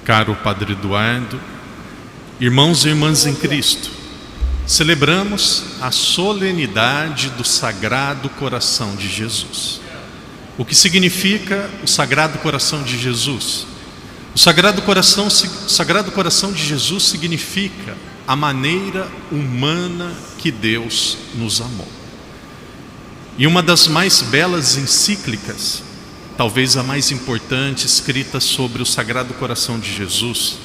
Caro Padre Eduardo, irmãos e irmãs em Cristo, celebramos a solenidade do Sagrado Coração de Jesus. O que significa o Sagrado Coração de Jesus? O Sagrado Coração de Jesus significa a maneira humana que Deus nos amou. E uma das mais belas encíclicas, talvez a mais importante, escrita sobre o Sagrado Coração de Jesus,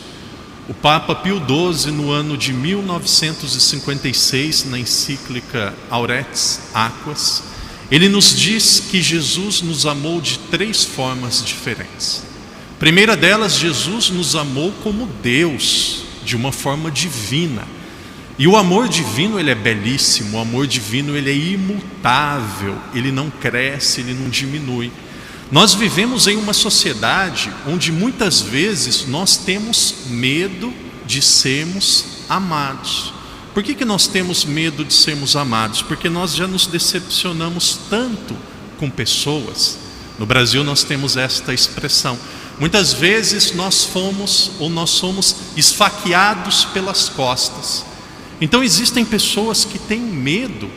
o Papa Pio XII, no ano de 1956, na encíclica Auretes Aquas, ele nos diz que Jesus nos amou de 3 formas diferentes. A primeira delas, Jesus nos amou como Deus, de uma forma divina. E o amor divino, ele é belíssimo, o amor divino, ele é imutável, ele não cresce, ele não diminui. Nós vivemos em uma sociedade onde muitas vezes nós temos medo de sermos amados. Por que nós temos medo de sermos amados? Porque nós já nos decepcionamos tanto com pessoas. No Brasil nós temos esta expressão. Muitas vezes nós somos esfaqueados pelas costas. Então existem pessoas que têm medo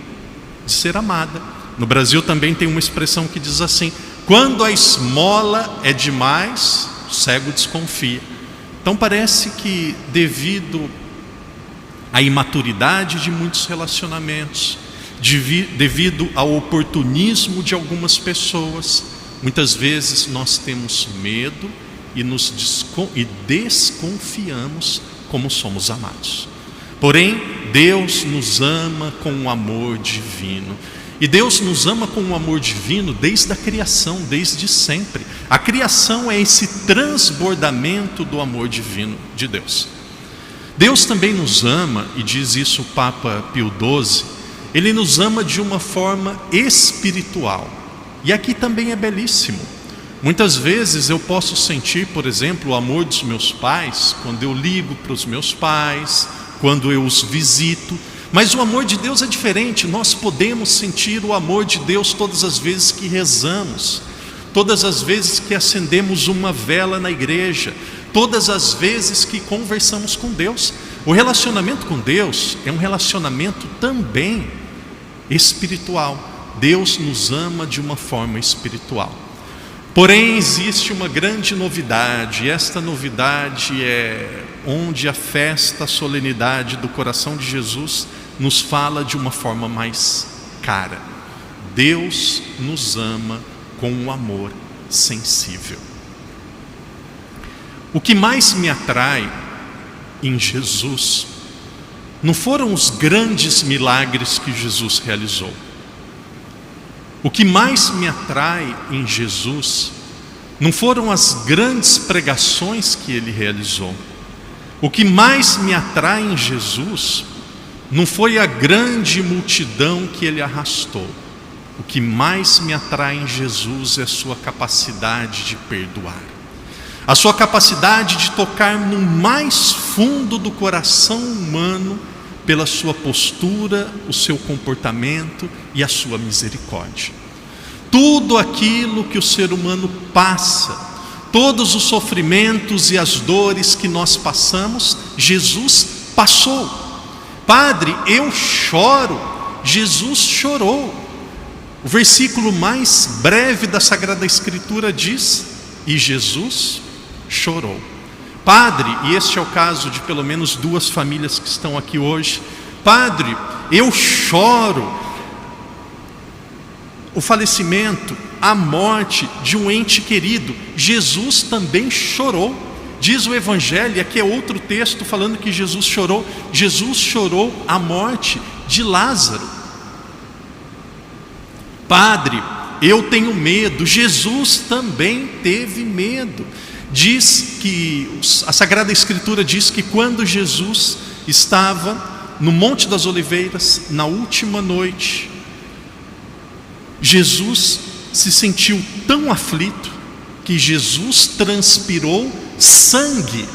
de ser amada. No Brasil também tem uma expressão que diz assim: quando a esmola é demais, o cego desconfia. Então parece que devido à imaturidade de muitos relacionamentos, devido ao oportunismo de algumas pessoas, muitas vezes nós temos medo e desconfiamos como somos amados. Porém, Deus nos ama com um amor divino. E Deus nos ama com um amor divino desde a criação, desde sempre. A criação é esse transbordamento do amor divino de Deus. Deus também nos ama, e diz isso o Papa Pio XII, Ele nos ama de uma forma espiritual. E aqui também é belíssimo. Muitas vezes eu posso sentir, por exemplo, o amor dos meus pais, quando eu ligo para os meus pais, quando eu os visito. Mas o amor de Deus é diferente. Nós podemos sentir o amor de Deus todas as vezes que rezamos, todas as vezes que acendemos uma vela na igreja, todas as vezes que conversamos com Deus. O relacionamento com Deus é um relacionamento também espiritual. Deus nos ama de uma forma espiritual. Porém, existe uma grande novidade, e esta novidade é onde a festa, a solenidade do coração de Jesus nos fala de uma forma mais cara. Deus nos ama com um amor sensível. O que mais me atrai em Jesus não foram os grandes milagres que Jesus realizou. O que mais me atrai em Jesus não foram as grandes pregações que Ele realizou. O que mais me atrai em Jesus não foi a grande multidão que Ele arrastou. O que mais me atrai em Jesus é a sua capacidade de perdoar. A sua capacidade de tocar no mais fundo do coração humano pela sua postura, o seu comportamento e a sua misericórdia. Tudo aquilo que o ser humano passa, todos os sofrimentos e as dores que nós passamos, Jesus passou. Padre, eu choro. Jesus chorou. O versículo mais breve da Sagrada Escritura diz: e Jesus chorou. Padre, e este é o caso de pelo menos 2 famílias que estão aqui hoje. Padre, eu choro o falecimento, a morte de um ente querido. Jesus também chorou. Diz o Evangelho, e aqui é outro texto falando que Jesus chorou a morte de Lázaro. Padre, eu tenho medo. Jesus também teve medo. Diz que a Sagrada Escritura diz que quando Jesus estava no Monte das Oliveiras, na última noite, Jesus se sentiu tão aflito que Jesus transpirou sangue.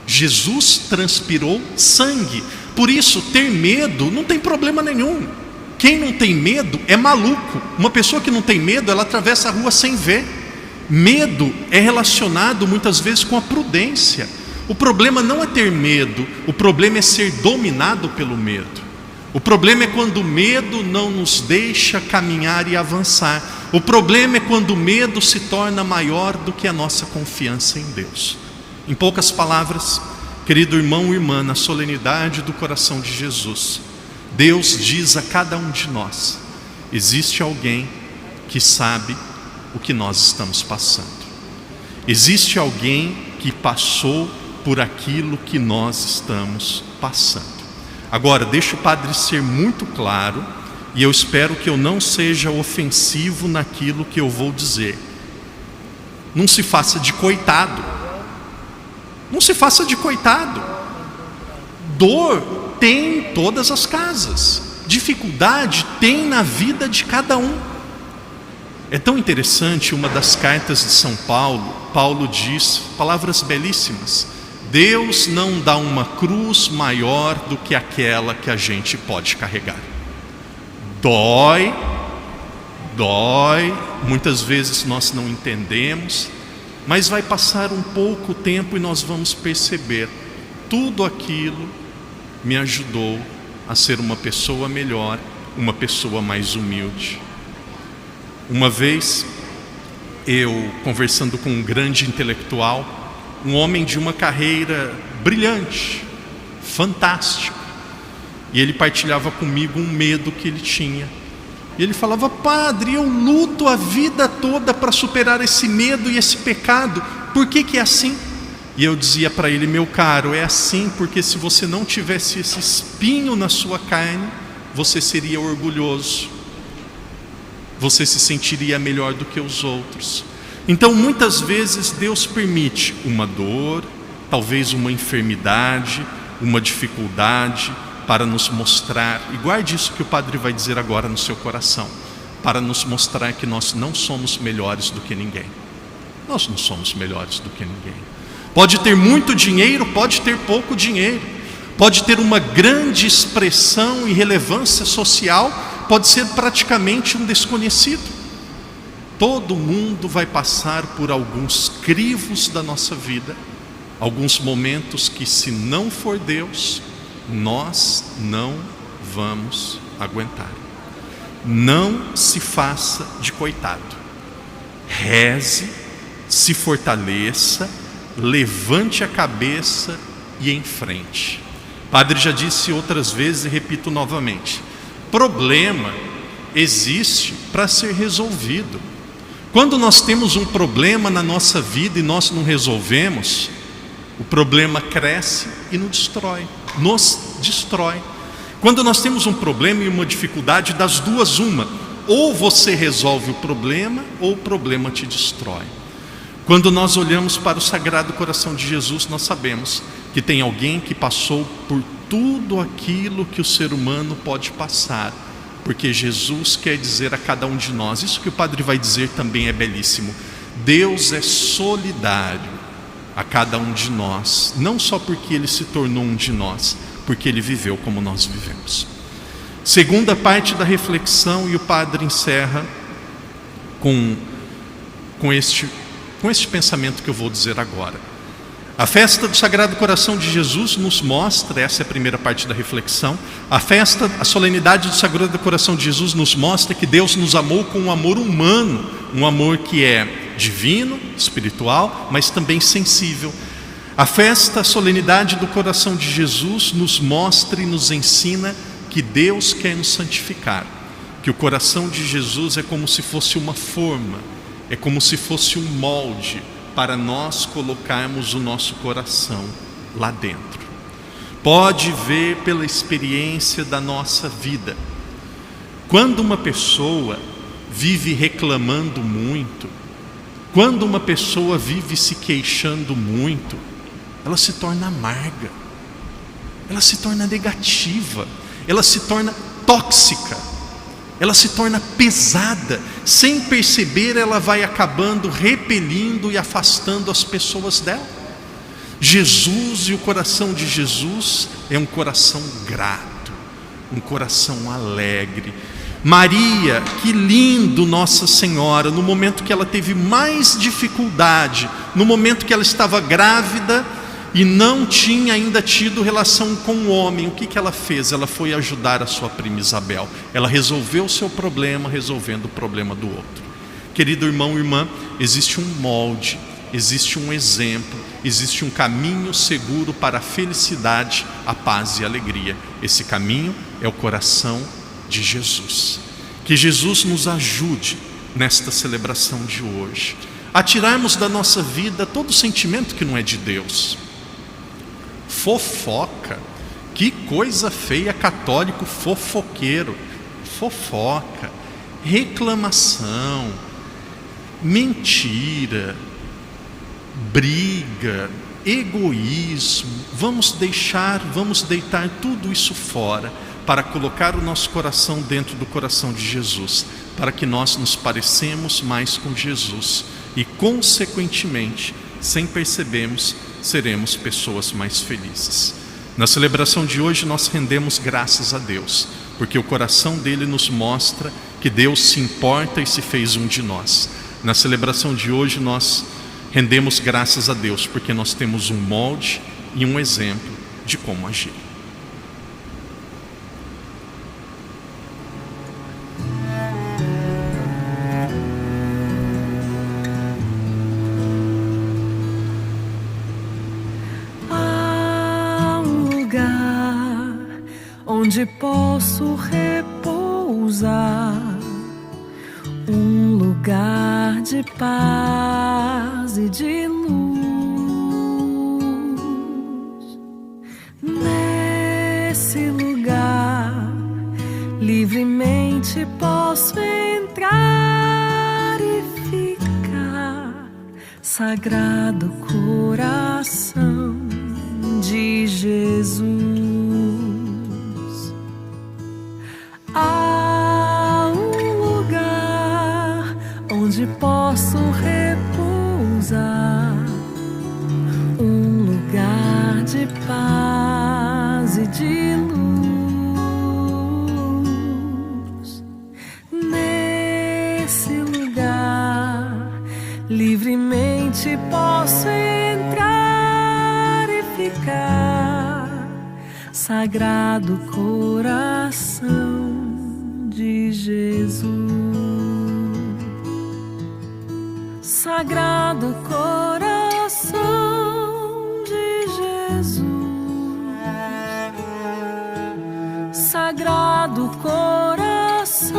Jesus transpirou sangue. Por isso, ter medo não tem problema nenhum. Quem não tem medo é maluco. Uma pessoa que não tem medo, ela atravessa a rua sem ver. Medo é relacionado muitas vezes com a prudência. O problema não é ter medo, o problema é ser dominado pelo medo. O problema é quando o medo não nos deixa caminhar e avançar. O problema é quando o medo se torna maior do que a nossa confiança em Deus. Em poucas palavras, querido irmão e irmã, na solenidade do coração de Jesus, Deus diz a cada um de nós: existe alguém que sabe o que nós estamos passando. Existe alguém que passou por aquilo que nós estamos passando. Agora, deixa o Padre ser muito claro, e eu espero que eu não seja ofensivo naquilo que eu vou dizer. Não se faça de coitado. Não se faça de coitado. Dor tem em todas as casas. Dificuldade tem na vida de cada um. É tão interessante, uma das cartas de São Paulo, Paulo diz palavras belíssimas: Deus não dá uma cruz maior do que aquela que a gente pode carregar. Dói, muitas vezes nós não entendemos, mas vai passar um pouco tempo e nós vamos perceber: tudo aquilo me ajudou a ser uma pessoa melhor, uma pessoa mais humilde. Uma vez, eu conversando com um grande intelectual, um homem de uma carreira brilhante, fantástica, e ele partilhava comigo um medo que ele tinha. E ele falava: padre, eu luto a vida toda para superar esse medo e esse pecado, por que é assim? E eu dizia para ele: meu caro, é assim porque se você não tivesse esse espinho na sua carne, você seria orgulhoso, você se sentiria melhor do que os outros. Então muitas vezes Deus permite uma dor, talvez uma enfermidade, uma dificuldade, para nos mostrar, e guarde isso que o Padre vai dizer agora no seu coração, para nos mostrar que nós não somos melhores do que ninguém. Nós não somos melhores do que ninguém. Pode ter muito dinheiro, pode ter pouco dinheiro, pode ter uma grande expressão e relevância social, pode ser praticamente um desconhecido. Todo mundo vai passar por alguns crivos da nossa vida, alguns momentos que, se não for Deus, nós não vamos aguentar. Não se faça de coitado. Reze, se fortaleça, levante a cabeça e em frente. O Padre já disse outras vezes e repito novamente: problema existe para ser resolvido. Quando nós temos um problema na nossa vida e nós não resolvemos, o problema cresce e nos destrói. Quando nós temos um problema e uma dificuldade, das duas uma: ou você resolve o problema ou o problema te destrói. Quando nós olhamos para o Sagrado Coração de Jesus, nós sabemos que tem alguém que passou por tudo aquilo que o ser humano pode passar, porque Jesus quer dizer a cada um de nós, isso que o Padre vai dizer também é belíssimo: Deus é solidário a cada um de nós, não só porque Ele se tornou um de nós, porque Ele viveu como nós vivemos. Segunda parte da reflexão, e o Padre encerra com este pensamento que eu vou dizer agora. A festa do Sagrado Coração de Jesus nos mostra, essa é a primeira parte da reflexão, a solenidade do Sagrado Coração de Jesus nos mostra que Deus nos amou com um amor humano, um amor que é divino, espiritual, mas também sensível. A festa, a solenidade do Coração de Jesus nos mostra e nos ensina que Deus quer nos santificar, que o coração de Jesus é como se fosse uma forma, é como se fosse um molde, para nós colocarmos o nosso coração lá dentro. Pode ver pela experiência da nossa vida, quando uma pessoa vive reclamando muito, quando uma pessoa vive se queixando muito, ela se torna amarga, ela se torna negativa, ela se torna tóxica, ela se torna pesada. Sem perceber, ela vai acabando repelindo e afastando as pessoas dela. Jesus e o coração de Jesus é um coração grato, um coração alegre. Maria, que lindo, Nossa Senhora, no momento que ela teve mais dificuldade, no momento que ela estava grávida e não tinha ainda tido relação com o homem, o que ela fez? Ela foi ajudar a sua prima Isabel. Ela resolveu o seu problema, resolvendo o problema do outro. Querido irmão e irmã, existe um molde, existe um exemplo, existe um caminho seguro para a felicidade, a paz e a alegria. Esse caminho é o coração de Jesus. Que Jesus nos ajude nesta celebração de hoje a tirarmos da nossa vida todo sentimento que não é de Deus. Fofoca, que coisa feia, católico fofoqueiro. Fofoca, reclamação, mentira, briga, egoísmo. Vamos deitar tudo isso fora para colocar o nosso coração dentro do coração de Jesus, para que nós nos parecemos mais com Jesus e, consequentemente, sem percebermos, seremos pessoas mais felizes. Na celebração de hoje nós rendemos graças a Deus, porque o coração dele nos mostra que Deus se importa e se fez um de nós. Na celebração de hoje nós rendemos graças a Deus, porque nós temos um molde e um exemplo de como agir. Onde posso repousar, um lugar de paz e de luz. Nesse lugar, livremente posso entrar e ficar. Sagrado coração de Jesus. Há um lugar onde posso repousar, um lugar de paz e de luz. Nesse lugar, livremente posso entrar e ficar. Sagrado coração de Jesus. Sagrado coração de Jesus. Sagrado coração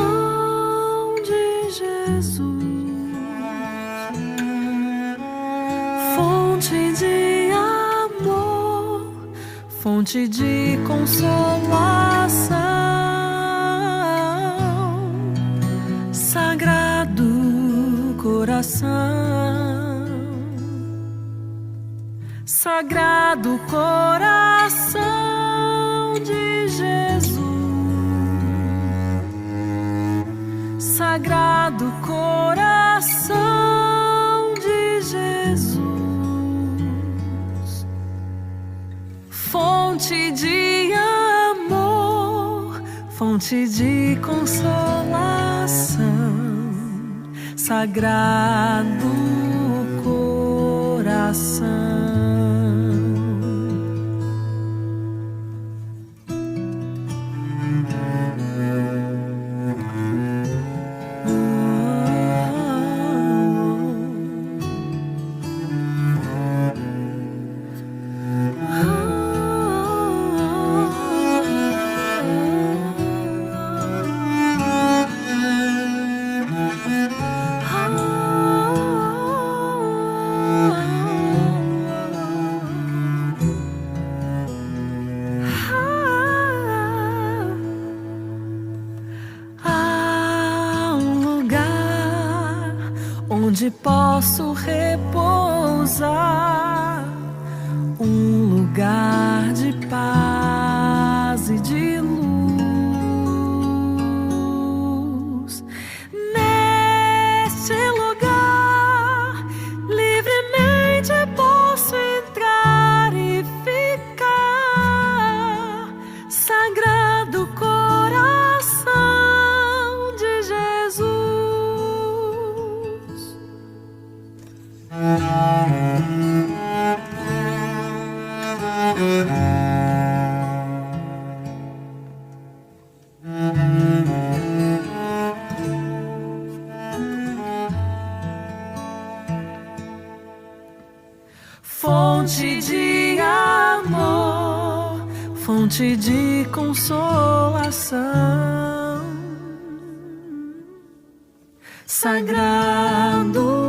de Jesus. Fonte de amor, fonte de consolação. Sagrado coração, sagrado coração de Jesus, sagrado coração de Jesus, fonte de amor, fonte de consolação. Sagrado coração. Onde posso repousar, um lugar de paz e de luz. Neste lugar, livremente posso entrar e ficar. Sagrado coração fonte de consolação. Sagrado